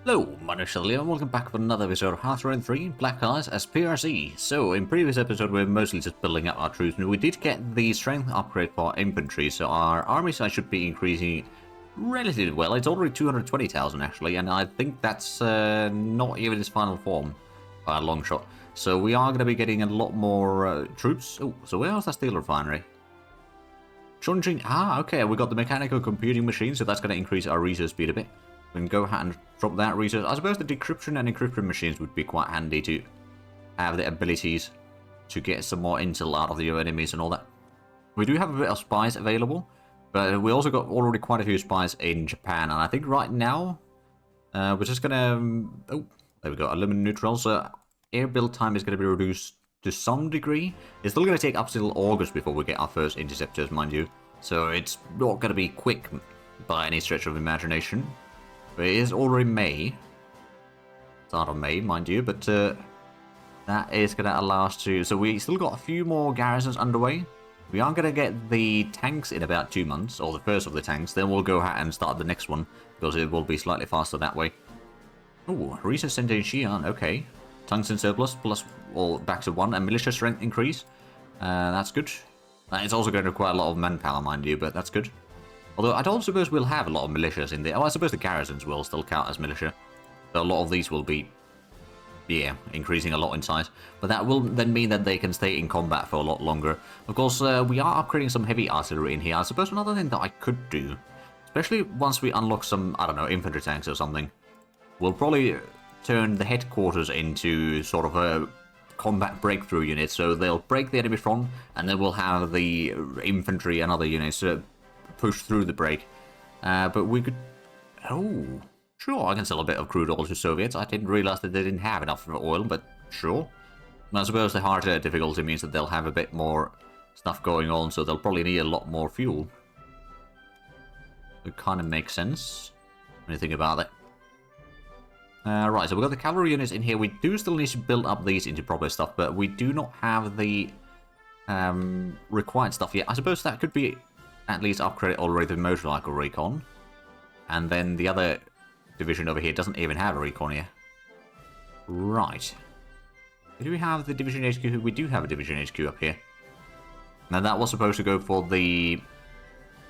Hello, my name is Leo, and welcome back for another episode of Hearthstone 3 Black Eyes as PRC. So, in previous episode we were mostly just building up our troops, and we did get the strength upgrade for our infantry, so our army size should be increasing relatively well. It's already 220,000 actually, and I think that's not even its final form by a long shot. So we are going to be getting a lot more troops. Oh, so where was that steel refinery? Chongqing. Ah, okay, we got the mechanical computing machine, so that's going to increase our research speed a bit. We can go ahead and drop that research. I suppose the decryption and encryption machines would be quite handy to have the abilities to get some more intel out of your enemies and all that. We do have a bit of spies available, but we also got already quite a few spies in Japan, and I think right now we're just gonna... oh, there we go, aluminum neutral, so air build time is going to be reduced to some degree. It's still going to take up till August before we get our first interceptors, mind you, so it's not going to be quick by any stretch of imagination. But it is already May. Start of May, mind you, but that is going to allow us to... So we still got a few more garrisons underway. We are going to get the tanks in about 2 months, or the first of the tanks. Then we'll go ahead and start the next one, because it will be slightly faster that way. Oh, research center in Xi'an, okay. Tungsten surplus, plus all back to 1, and militia strength increase. That's good. It's also going to require a lot of manpower, mind you, but that's good. Although I don't suppose we'll have a lot of militias in there. Oh, I suppose the garrisons will still count as militia. So a lot of these will be, yeah, increasing a lot in size. But that will then mean that they can stay in combat for a lot longer. Of course, we are upgrading some heavy artillery in here. I suppose another thing that I could do, especially once we unlock some, I don't know, infantry tanks or something, we'll probably turn the headquarters into sort of a combat breakthrough unit. So they'll break the enemy front, and then we'll have the infantry and other units push through the break. But we could... oh, sure, I can sell a bit of crude oil to Soviets. I didn't realize that they didn't have enough oil, but sure. I suppose the harder difficulty means that they'll have a bit more stuff going on, so they'll probably need a lot more fuel. It kind of makes sense when you think about it. Right, so we've got the cavalry units in here. We do still need to build up these into proper stuff, but we do not have the required stuff yet. I suppose that could be at least upgrade already the motorcycle recon. And then the other division over here doesn't even have a recon here. Right. Do we have the division HQ? We do have a division HQ up here. Now that was supposed to go for the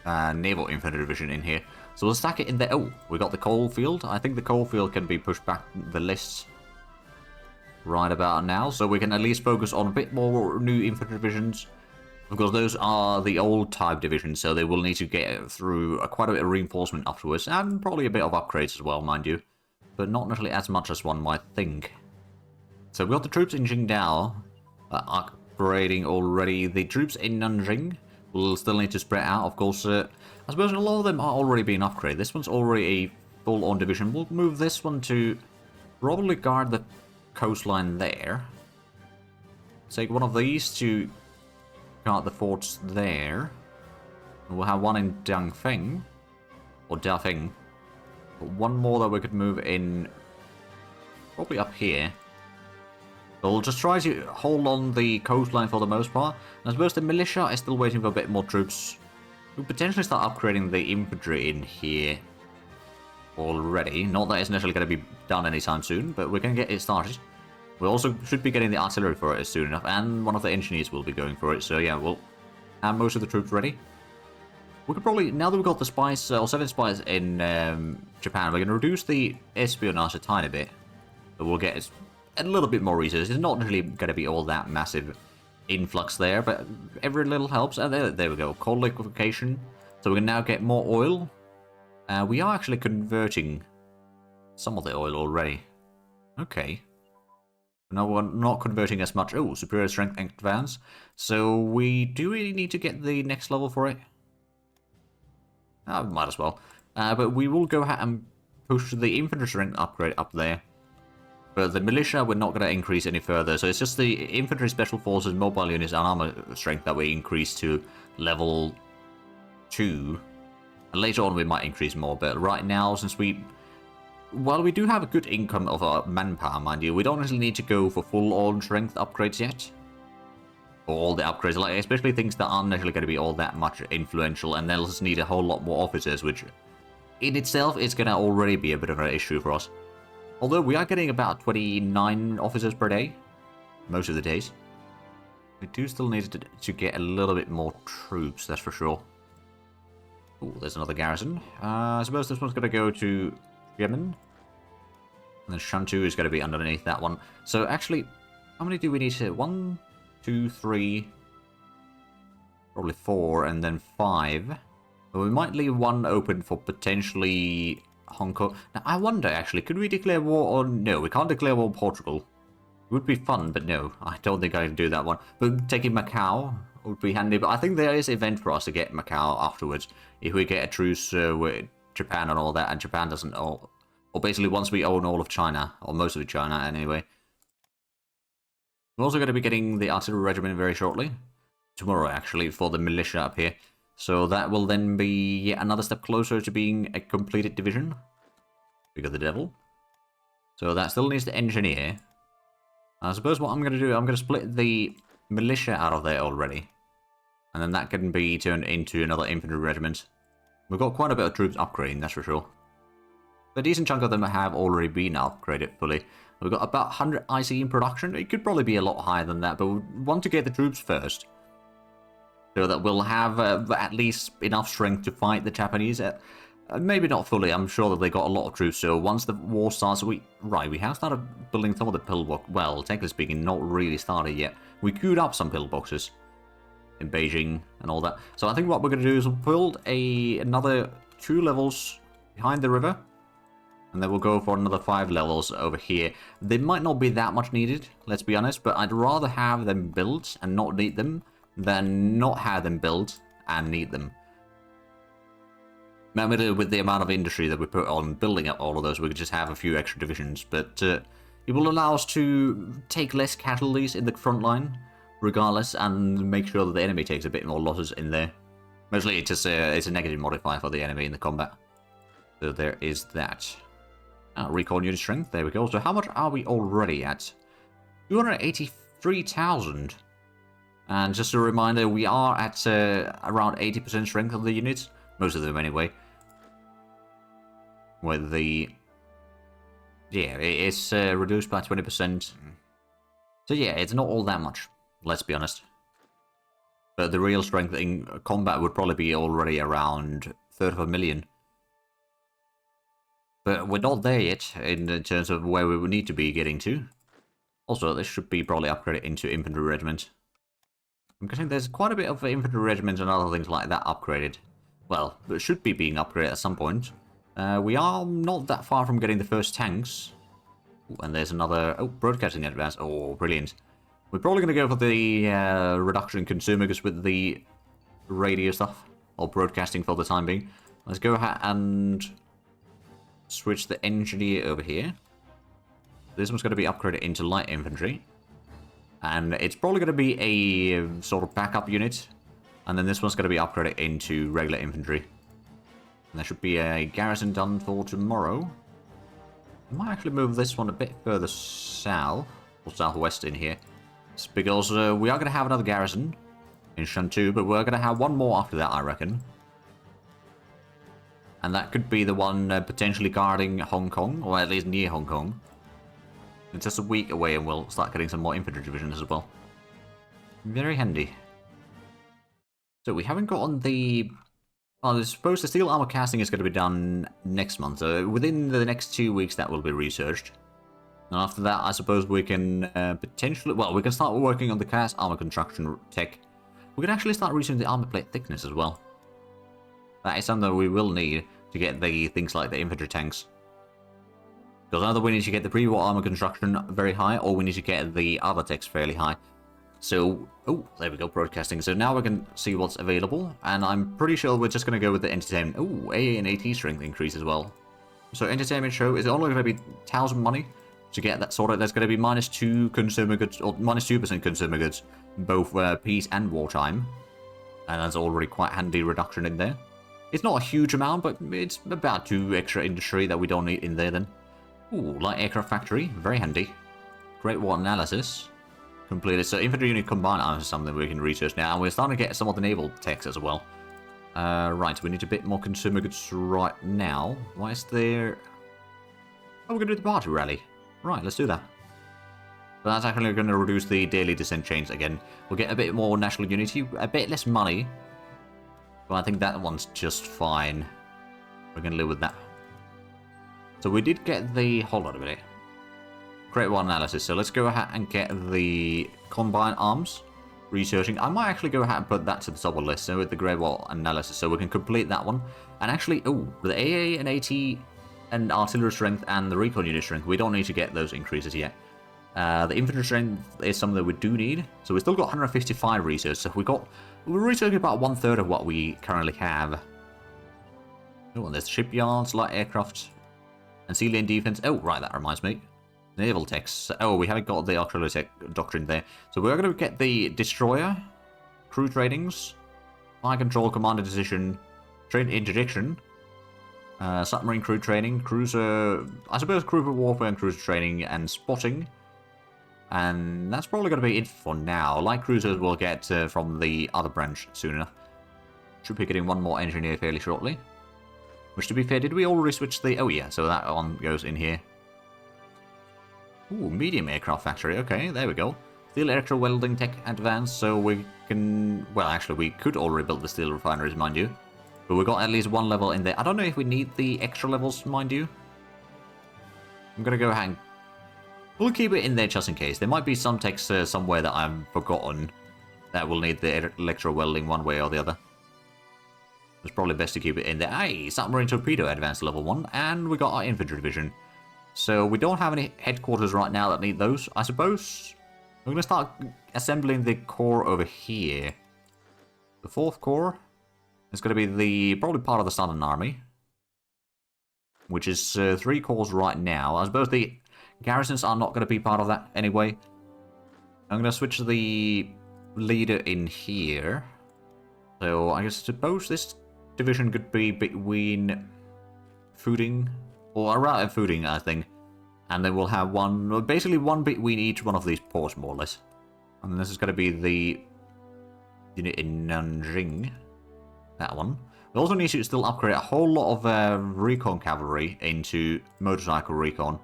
naval infantry division in here. So we'll stack it in there. Oh, we got the coal field. I think the coal field can be pushed back the list right about now. So we can at least focus on a bit more new infantry divisions. Of course, those are the old type divisions, so they will need to get through quite a bit of reinforcement afterwards, and probably a bit of upgrades as well, mind you. But not necessarily as much as one might think. So we've got the troops in Qingdao upgrading already. The troops in Nanjing will still need to spread out, of course. I suppose a lot of them are already being upgraded. This one's already a full-on division. We'll move this one to probably guard the coastline there. Take one of these to got the forts there. We'll have one in Dangfeng, or Dafeng. But one more that we could move in, probably up here. But we'll just try to hold on the coastline for the most part. And I suppose the militia is still waiting for a bit more troops. We'll potentially start upgrading the infantry in here already. Not that it's necessarily going to be done anytime soon, but we can get it started. We also should be getting the artillery for it soon enough, and one of the engineers will be going for it, so yeah, we'll have most of the troops ready. We could probably, now that we've got the spies, or 7 spies in Japan, we're going to reduce the espionage a tiny bit, but we'll get a little bit more research. It's not really going to be all that massive influx there, but every little helps. And there we go, coal liquefaction, so we can now get more oil. We are actually converting some of the oil already. Okay. No, we're not converting as much. Oh, superior strength advance. So we do really need to get the next level for it. Might as well. But we will go ahead and push the infantry strength upgrade up there. But the militia we're not going to increase any further. So it's just the infantry special forces, mobile units, and armor strength that we increase to level 2. And later on we might increase more. But right now, since while we do have a good income of our manpower, mind you, we don't really need to go for full-on strength upgrades yet. For all the upgrades, like especially things that aren't necessarily going to be all that much influential, and they'll just need a whole lot more officers, which in itself is going to already be a bit of an issue for us. Although we are getting about 29 officers per day, most of the days. We do still need to get a little bit more troops, that's for sure. Ooh, there's another garrison. I suppose this one's going to go to Yemen. And then Shantou is going to be underneath that one. So actually, how many do we need to... 1, 2, 3... Probably 4, and then 5. But we might leave one open for potentially Hong Kong. Now, I wonder, actually, could we declare war on... No, we can't declare war on Portugal. It would be fun, but no, I don't think I can do that one. But taking Macau would be handy, but I think there is an event for us to get Macau afterwards. If we get a truce with Japan and all that, and Japan doesn't... Or basically, once we own all of China, or most of China anyway. We're also going to be getting the artillery regiment very shortly. Tomorrow, actually, for the militia up here. So that will then be yet another step closer to being a completed division. We got the devil. So that still needs the engineer. I suppose what I'm going to do, I'm going to split the militia out of there already. And then that can be turned into another infantry regiment. We've got quite a bit of troops upgrading, that's for sure. A decent chunk of them have already been upgraded fully. We've got about 100 IC in production. It could probably be a lot higher than that, but we want to get the troops first. So that we'll have at least enough strength to fight the Japanese. Maybe not fully, I'm sure that they got a lot of troops, so once the war starts, we have started building some of the pillbox. Well, technically speaking, not really started yet. We queued up some pillboxes in Beijing and all that. So I think what we're going to do is we'll build another 2 levels behind the river, and then we'll go for another 5 levels over here. They might not be that much needed, let's be honest, but I'd rather have them built and not need them than not have them built and need them. Maybe with the amount of industry that we put on building up all of those, we could just have a few extra divisions, but it will allow us to take less casualties in the front line, regardless, and make sure that the enemy takes a bit more losses in there. Mostly it's just it's a negative modifier for the enemy in the combat. So there is that. Recon unit strength, there we go. So how much are we already at? 283,000. And just a reminder, we are at around 80% strength of the units. Most of them anyway. With the... Yeah, it's reduced by 20%. So yeah, it's not all that much, let's be honest. But the real strength in combat would probably be already around 1/3 But we're not there yet, in terms of where we would need to be getting to. Also, this should be probably upgraded into infantry regiment. I'm guessing there's quite a bit of infantry regiments and other things like that upgraded. Well, it should be being upgraded at some point. We are not that far from getting the first tanks. Ooh, and there's another... Oh, broadcasting advance. Oh, brilliant. We're probably going to go for the reduction in consumer goods with the radio stuff. Or broadcasting for the time being. Let's go ahead and switch the engineer over here. This one's going to be upgraded into light infantry. And it's probably going to be a sort of backup unit. And then this one's going to be upgraded into regular infantry. And there should be a garrison done for tomorrow. I might actually move this one a bit further south, or southwest in here. It's because we are going to have another garrison in Shantou, but we're going to have one more after that, I reckon. And that could be the one potentially guarding Hong Kong, or at least near Hong Kong. It's just a week away and we'll start getting some more infantry divisions as well. Very handy. So we haven't gotten the... Well, I suppose the steel armor casting is going to be done next month. So within the next 2 weeks that will be researched. And after that, I suppose we can potentially... Well, we can start working on the cast armor construction tech. We can actually start researching the armor plate thickness as well. That is something we will need to get the things like the infantry tanks. Because either we need to get the pre-war armor construction very high, or we need to get the other techs fairly high. So, oh, there we go, broadcasting. So now we can see what's available, and I'm pretty sure we're just going to go with the entertainment. Oh, AA and AT strength increase as well. So entertainment show is only going to be 1,000 money to get that sorted. There's going to be -2 consumer goods, or -2% consumer goods, both peace and wartime. And that's already quite handy reduction in there. It's not a huge amount, but it's about 2 extra industry that we don't need in there then. Ooh, light aircraft factory, very handy. Great war analysis. Completed. So infantry unit combined arms is something we can research now, and we're starting to get some of the naval techs as well. Right, we need a bit more consumer goods right now. Why is there... Oh, we're going to do the party rally. Right, let's do that. But that's actually going to reduce the daily descent chains again. We'll get a bit more national unity, a bit less money. But I think that one's just fine. We're going to live with that. So we did get the... Hold on a minute. Great War analysis. So let's go ahead and get the combine arms. Researching. I might actually go ahead and put that to the top of the list. So with the Great War analysis. So we can complete that one. And actually, oh, the AA and AT and artillery strength and the recon unit strength. We don't need to get those increases yet. The infantry strength is something that we do need. So we still got 155 research. So we're researching about 1/3 of what we currently have. Oh, and there's shipyards, light aircraft, and sea lane defense. Oh, right, that reminds me. Naval techs. Oh, we haven't got the artillery tech doctrine there. So we're going to get the destroyer, crew tradings, fire control, commander decision, trade interdiction, submarine crew training, cruiser, I suppose cruiser warfare and cruiser training, and spotting. And that's probably going to be it for now. Light cruisers we'll get from the other branch soon enough. Should be getting one more engineer fairly shortly. Which, to be fair, did we already switch the... Oh, yeah, so that one goes in here. Ooh, medium aircraft factory. Okay, there we go. Steel electro welding tech advanced, so we can... Well, actually, we could already build the steel refineries, mind you. But we got at least one level in there. I don't know if we need the extra levels, mind you. I'm going to go ahead and... We'll keep it in there just in case. There might be some techs somewhere that I've forgotten that will need the electro welding one way or the other. It's probably best to keep it in there. Hey, submarine torpedo advanced level 1, and we got our infantry division. So we don't have any headquarters right now that need those. I suppose we're going to start assembling the corps over here. The 4th Corps is going to be probably part of the Southern Army, which is 3 corps right now. I suppose the garrisons are not going to be part of that anyway. I'm going to switch the leader in here. So I suppose this division could be between Fooding, or around Fooding, I think. And then we'll have basically one between each one of these ports, more or less. And this is going to be the unit in Nanjing. That one. We also need to still upgrade a whole lot of recon cavalry into motorcycle recon.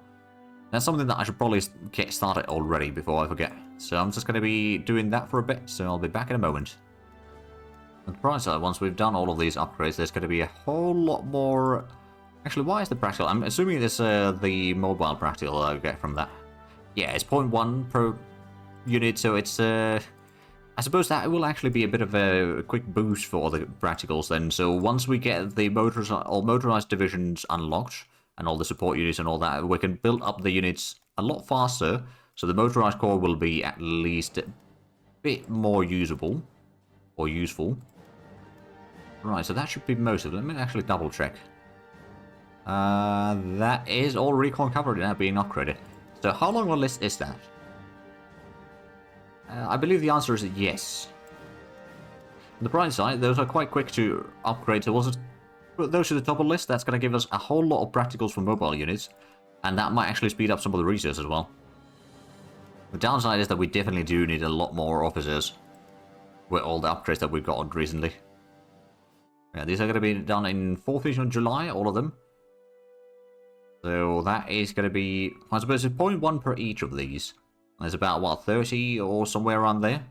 That's something that I should probably get started already before I forget. So I'm just going to be doing that for a bit, so I'll be back in a moment. On the bright side, once we've done all of these upgrades, there's going to be a whole lot more... Actually, why is the practical? I'm assuming it's the mobile practical I get from that. Yeah, it's 0.1 per unit, so it's... I suppose that will actually be a bit of a quick boost for the practicals then. So once we get the motorized divisions unlocked, and all the support units and all that, we can build up the units a lot faster, so the motorized corps will be at least a bit more usable, or useful. Right, so that should be most of it. Let me actually double check. That is all recon cavalry now being upgraded. So how long a list is that? I believe the answer is yes. On the bright side, those are quite quick to upgrade, so we'll put those to the top of the list. That's going to give us a whole lot of practicals for mobile units, and that might actually speed up some of the research as well. The downside is that we definitely do need a lot more officers with all the upgrades that we've got recently. Yeah, these are going to be done in 4th week of July, all of them. So that is going to be, I suppose, it's 0.1 per each of these. There's about, what, 30 or somewhere around there?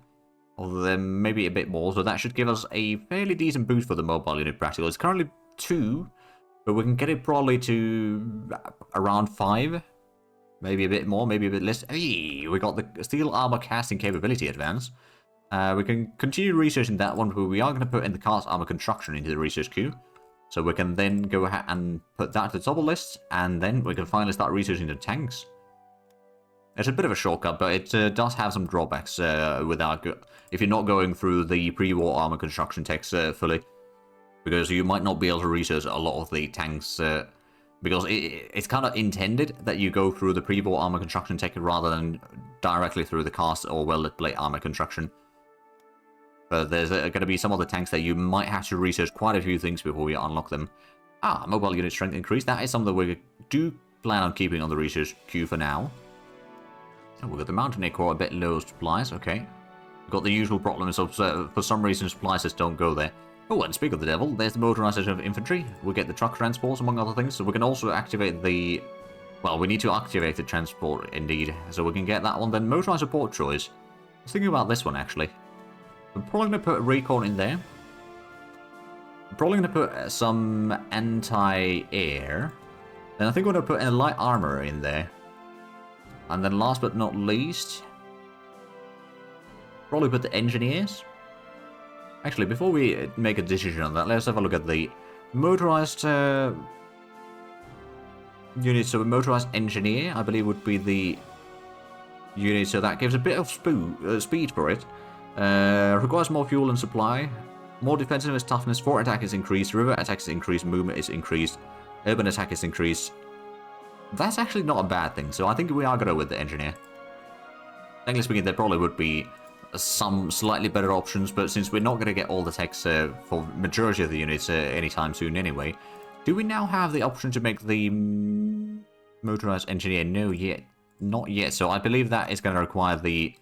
Or then maybe a bit more, so that should give us a fairly decent boost for the mobile unit practical. It's currently 2, but we can get it probably to around 5. Maybe a bit more, maybe a bit less. Hey, we got the steel armor casting capability advance. We can continue researching that one, but we are going to put in the cast armor construction into the research queue. So we can then go ahead and put that to the top of the list, and then we can finally start researching the tanks. It's a bit of a shortcut, but it does have some drawbacks if you're not going through the pre-war armor construction techs fully. Because you might not be able to research a lot of the tanks, because it's kind of intended that you go through the pre-war armor construction tech rather than directly through the cast or welded plate armor construction. But there's going to be some of the tanks that you might have to research quite a few things before we unlock them. Mobile unit strength increase. That is something that we do plan on keeping on the research queue for now. Oh, we've got the Mountaineer Corps a bit low supplies, okay. We've got the usual problems of, for some reason, supplies just don't go there. Oh, and speak of the devil, there's the motorization of infantry. We'll get the truck transports, among other things, so we can also activate the Well, we need to activate the transport, indeed, so we can get that one. Then motorized support choice. I was thinking about this one, actually. I'm probably going to put recon in there. I'm probably going to put some anti-air. Then I think we're going to put a light armor in there. And then last but not least, probably put the engineers. Actually, before we make a decision on that, let's have a look at the motorized unit. So a motorized engineer, I believe, would be the unit. So that gives a bit of speed for it. Requires more fuel and supply. More defensive toughness. Fort attack is increased. River attack is increased. Movement is increased. Urban attack is increased. That's actually not a bad thing. So I think we are going to go with the engineer. Technically speaking, there probably would be some slightly better options, but since we're not going to get all the techs for majority of the units anytime soon anyway, do we now have the option to make the motorized engineer? No, yet. Not yet. So I believe that is going to require the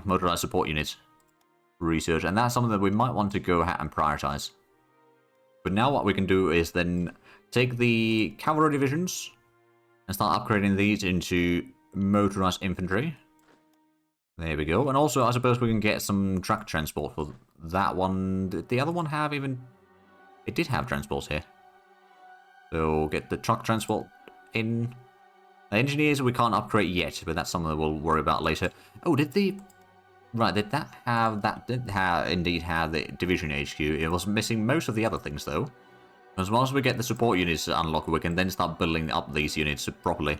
motorized support units research, and that's something that we might want to go ahead and prioritize. But now what we can do is then take the cavalry divisions and start upgrading these into motorized infantry. There we go. And also, I suppose we can get some truck transport for that one. Did the other one have even... It did have transports here. So, get the truck transport in. The engineers we can't upgrade yet, but that's something that we'll worry about later. Oh, did the... Right, did that have... That did indeed have the division HQ. It was missing most of the other things, though. As long as we get the support units unlocked, we can then start building up these units properly.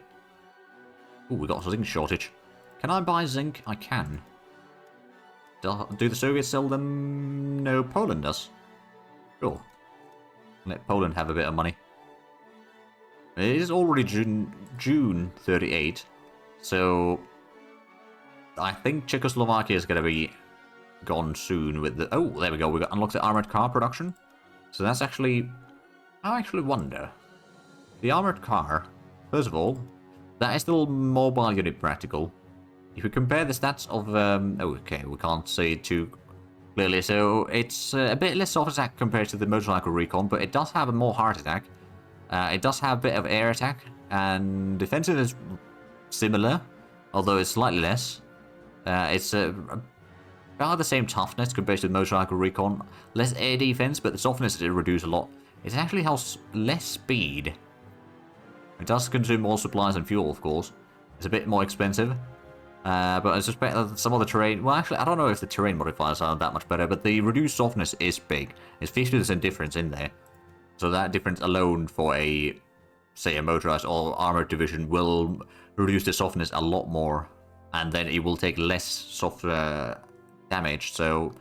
Oh, we got a zinc shortage. Can I buy zinc? I can. Do the Soviets sell them? No, Poland does. Sure. Let Poland have a bit of money. It is already June 38, so I think Czechoslovakia is going to be gone soon with the... Oh, there we go. We got unlocked the armored car production. So that's actually... I actually wonder. The armored car, first of all, that is still mobile unit practical. If we compare the stats of... okay, we can't say it too clearly. So it's a bit less soft attack compared to the motorcycle recon, but it does have a more hard attack. It does have a bit of air attack, and defensive is similar, although it's slightly less. It's about the same toughness compared to the motorcycle recon. Less air defense, but the softness is reduced a lot. It actually has less speed. It does consume more supplies and fuel, of course. It's a bit more expensive. But I suspect that some of the terrain... Well, actually, I don't know if the terrain modifiers are that much better, but the reduced softness is big. It's 50% difference in there. So that difference alone for a, say, a motorized or armored division will reduce the softness a lot more. And then it will take less soft damage. So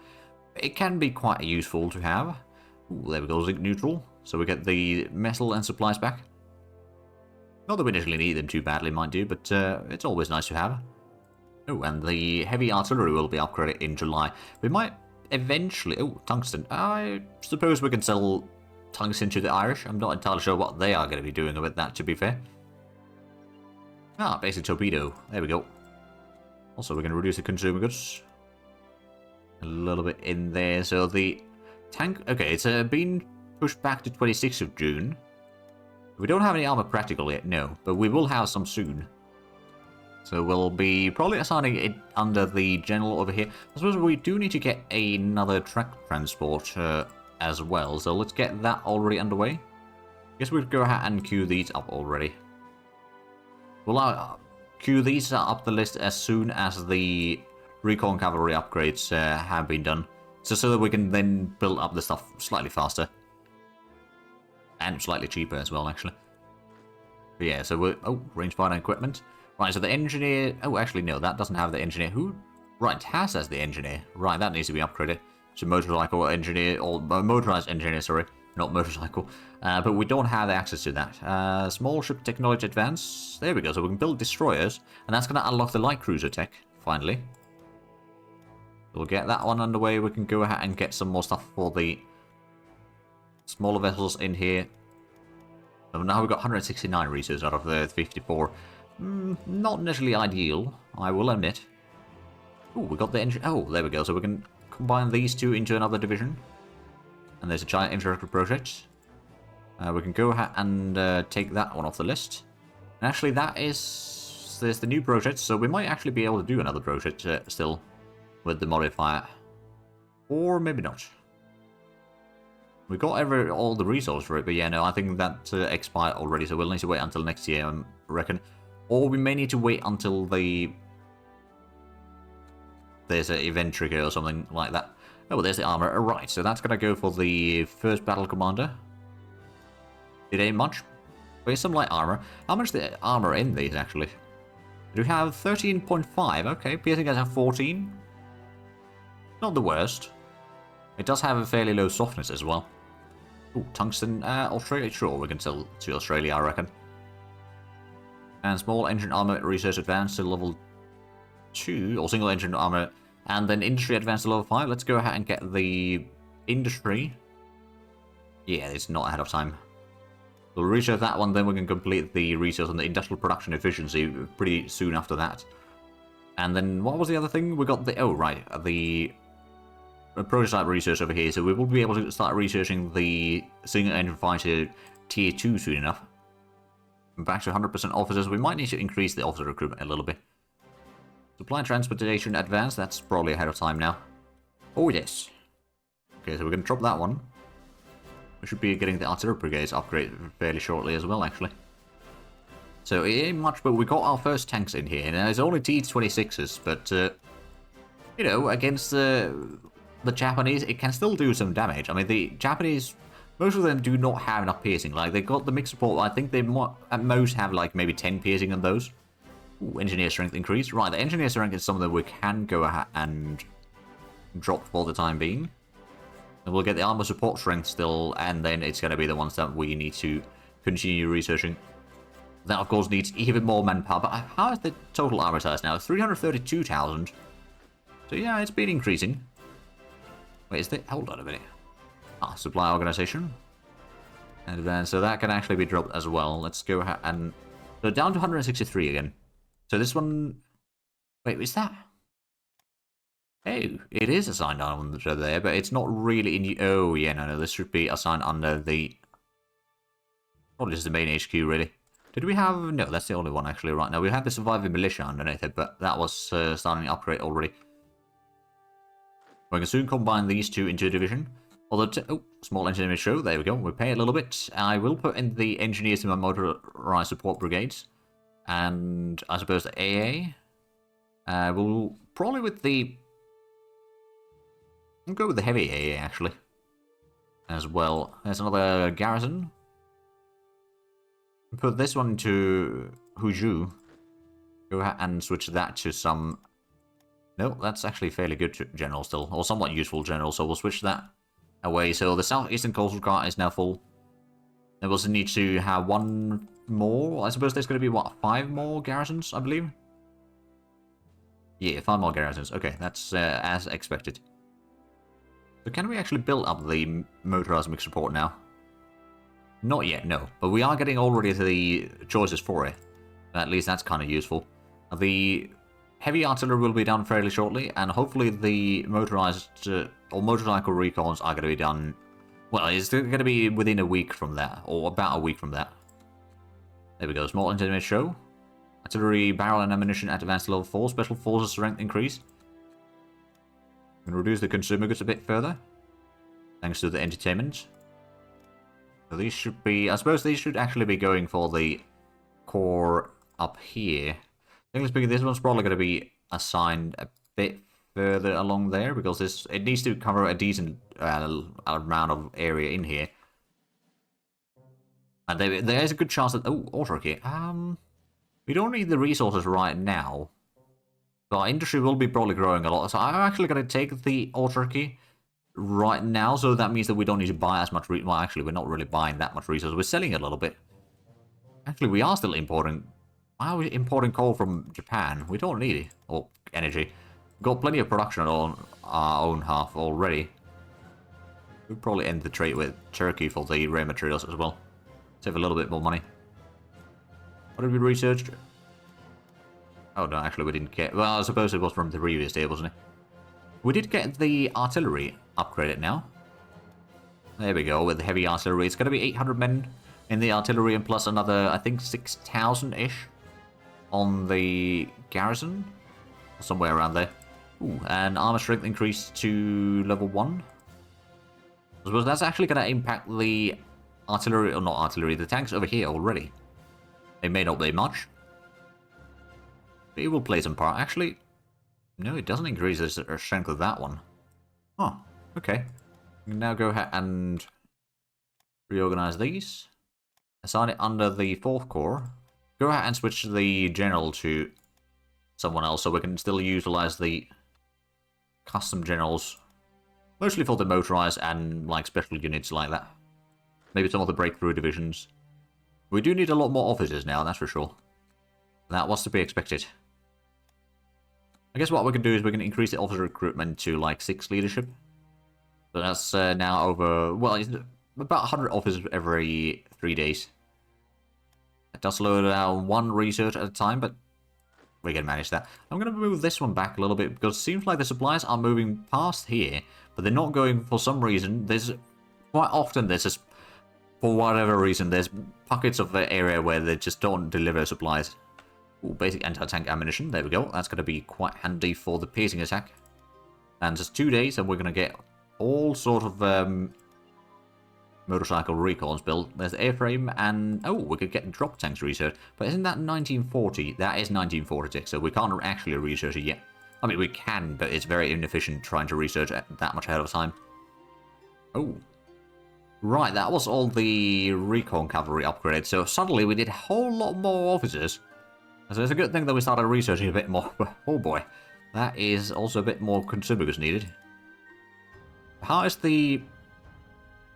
it can be quite useful to have. Ooh, there we go, zinc neutral. So we get the metal and supplies back. Not that we initially need them too badly, mind you, but it's always nice to have. Oh, and the heavy artillery will be upgraded in July. We might eventually... Oh, tungsten. I suppose we can sell tungsten to the Irish. I'm not entirely sure what they are going to be doing with that, to be fair. Ah, basic torpedo. There we go. Also, we're going to reduce the consumer goods a little bit in there. So the tank... Okay, it's been pushed back to 26th of June. We don't have any armor practical yet, no. But we will have some soon. So we'll be probably assigning it under the general over here. I suppose we do need to get another truck transport as well. So let's get that already underway. Guess we'll go ahead and queue these up already. We'll queue these up the list as soon as the recon cavalry upgrades have been done. So that we can then build up the stuff slightly faster. And slightly cheaper as well, actually. But yeah, so we're... Oh, rangefinder equipment. Right, so the engineer... Oh, actually, no, that doesn't have the engineer. Who... Right, has as the engineer. Right, that needs to be upgraded. So motorcycle engineer... Or motorized engineer, sorry. Not motorcycle. But we don't have access to that. Small ship technology advance. There we go. So we can build destroyers. And that's going to unlock the light cruiser tech, finally. We'll get that one underway. We can go ahead and get some more stuff for the smaller vessels in here. So now we've got 169 resources out of the 54. Not necessarily ideal, I will admit. Oh, we got the engine. Oh, there we go. So we can combine these two into another division. And there's a giant infrastructure project. We can go ahead and take that one off the list. Actually, there's the new project, so we might actually be able to do another project still with the modifier. Or maybe not. We got all the resources for it, but yeah, no, I think that expired already, so we'll need to wait until next year, I reckon. Or we may need to wait until there's an event trigger or something like that. Oh, well, there's the armor. Right, so that's going to go for the first battle commander. It ain't much. But it's some light armor. How much the armor in these, actually? Do we have 13.5? Okay, piercing guys have 14. Not the worst. It does have a fairly low softness as well. Ooh, tungsten, Australia, sure, we can sell to Australia, I reckon. And small engine armor research advanced to level 2, or single engine armor, and then industry advanced to level 5. Let's go ahead and get the industry. Yeah, it's not ahead of time. We'll research that one, then we can complete the research on the industrial production efficiency pretty soon after that. And then, what was the other thing? We got the, oh right, the prototype research over here, so we will be able to start researching the single engine fighter tier 2 soon enough. Back to 100% officers, we might need to increase the officer recruitment a little bit. Supply transportation advanced, that's probably ahead of time now. Oh yes. Okay, so we're going to drop that one. We should be getting the artillery brigades upgrade fairly shortly as well, actually. So it ain't much, but we got our first tanks in here. Now, it's only T-26s, but, you know, against the Japanese, it can still do some damage. I mean, the Japanese, most of them do not have enough piercing. Like, they got the mixed support. I think they might, at most, have, like, maybe 10 piercing on those. Ooh, engineer strength increased. Right, the engineer strength is something that we can go ahead and drop for the time being. And we'll get the armor support strength still, and then it's going to be the ones that we need to continue researching. That, of course, needs even more manpower. But how is the total armor size now? 332,000. So, yeah, it's been increasing. Wait, is it? Hold on a minute. Ah, supply organization. And then, so that can actually be dropped as well. Let's go ahead and... So, down to 163 again. So, this one... Wait, is that... Oh, it is assigned under there, but it's not really in... Oh, yeah, no, this should be assigned under the... Probably just the main HQ, really. Did we have... No, that's the only one, actually, right now. We had the surviving militia underneath it, but that was starting to upgrade already. We can soon combine these two into a division. Although, oh, small engineering show, there we go. We pay a little bit. I will put in the engineers in my motorized support brigades. And I suppose the AA. We'll probably with the... We'll go with the heavy AA, actually. As well. There's another garrison. Put this one to Huzhou. Go ahead and switch that to some... No, that's actually fairly good general still, or somewhat useful general, so we'll switch that away. So the Southeastern Coastal Guard is now full. Then we'll need to have one more. I suppose there's going to be, what, 5 more garrisons, I believe? Yeah, 5 more garrisons. Okay, that's as expected. So can we actually build up the motorized mixed support now? Not yet, no. But we are getting already to the choices for it. At least that's kind of useful. The... Heavy artillery will be done fairly shortly, and hopefully the motorized or motorcycle recons are going to be done... Well, it's going to be within a week from that, or about a week from that. There we go, small intermediate show. Artillery, barrel and ammunition at advanced level 4, special forces strength increase. We can reduce the consumer goods a bit further, thanks to the entertainment. So these should be... I suppose these should actually be going for the core up here. Technically speaking, this one's probably going to be assigned a bit further along there, because it needs to cover a decent amount of area in here. And there is a good chance that... Oh, autarky. We don't need the resources right now. But our industry will be probably growing a lot. So I'm actually going to take the autarky right now, so that means that we don't need to buy as much... Well, actually, we're not really buying that much resources. We're selling a little bit. Actually, we are still importing... Why are we importing coal from Japan? We don't need it. Or energy. We've got plenty of production on our own half already. We'll probably end the trade with Turkey for the rare materials as well. Save a little bit more money. What have we researched? Oh no, actually we didn't get... Well, I suppose it was from the previous day, wasn't it? We did get the artillery upgraded now. There we go, with the heavy artillery. It's going to be 800 men in the artillery and plus another, I think, 6,000-ish on the garrison. Or somewhere around there. Ooh, and armor strength increased to level 1. I suppose that's actually going to impact the artillery, or not artillery, the tanks over here already. They may not be much. But it will play some part. Actually, no, it doesn't increase the strength of that one. Oh, okay. We can now go ahead and reorganize these. Assign it under the 4th Corps. Go ahead and switch the general to someone else so we can still utilize the custom generals. Mostly for the motorized and like special units like that. Maybe some of the breakthrough divisions. We do need a lot more officers now, that's for sure. That was to be expected. I guess what we can do is we can increase the officer recruitment to like 6 leadership. So that's now over, well, it's about 100 officers every 3 days. It does slow down 1 research at a time, but we can manage that. I'm going to move this one back a little bit because it seems like the supplies are moving past here, but they're not going for some reason. There's quite often there's just, for whatever reason, there's pockets of the area where they just don't deliver supplies. Ooh, basic anti-tank ammunition. There we go. That's going to be quite handy for the piercing attack. And just 2 days, and we're going to get all sort of motorcycle recons built. There's the airframe, and oh, we could get drop tanks research. But isn't that 1940? That is 1946, so we can't actually research it yet. I mean, we can, but it's very inefficient trying to research it that much ahead of time. Oh. Right, that was all the recon cavalry upgrades. So suddenly we did a whole lot more officers. So it's a good thing that we started researching a bit more. Oh boy, that is also a bit more consumables needed. How is the...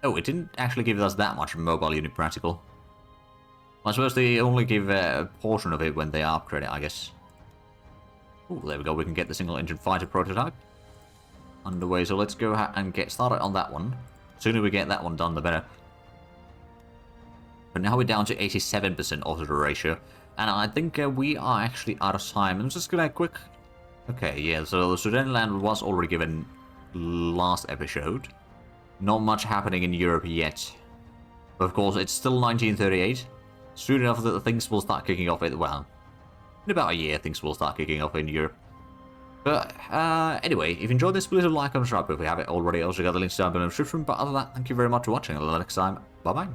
Oh, it didn't actually give us that much mobile unit practical. I suppose they only give a portion of it when they upgrade it, I guess. Oh, there we go, we can get the single engine fighter prototype underway. So let's go ahead and get started on that one. The sooner we get that one done, the better. But now we're down to 87% officer ratio. And I think we are actually out of time. I'm just gonna quick... Okay, yeah, so the Sudetenland was already given last episode. Not much happening in Europe yet. But of course, it's still 1938. Soon enough that things will start kicking off, well, in about a year things will start kicking off in Europe. But anyway, if you enjoyed this, please like and subscribe if you haven't already. Also got the links down below in the description. But other than that, thank you very much for watching. Until next time, bye-bye.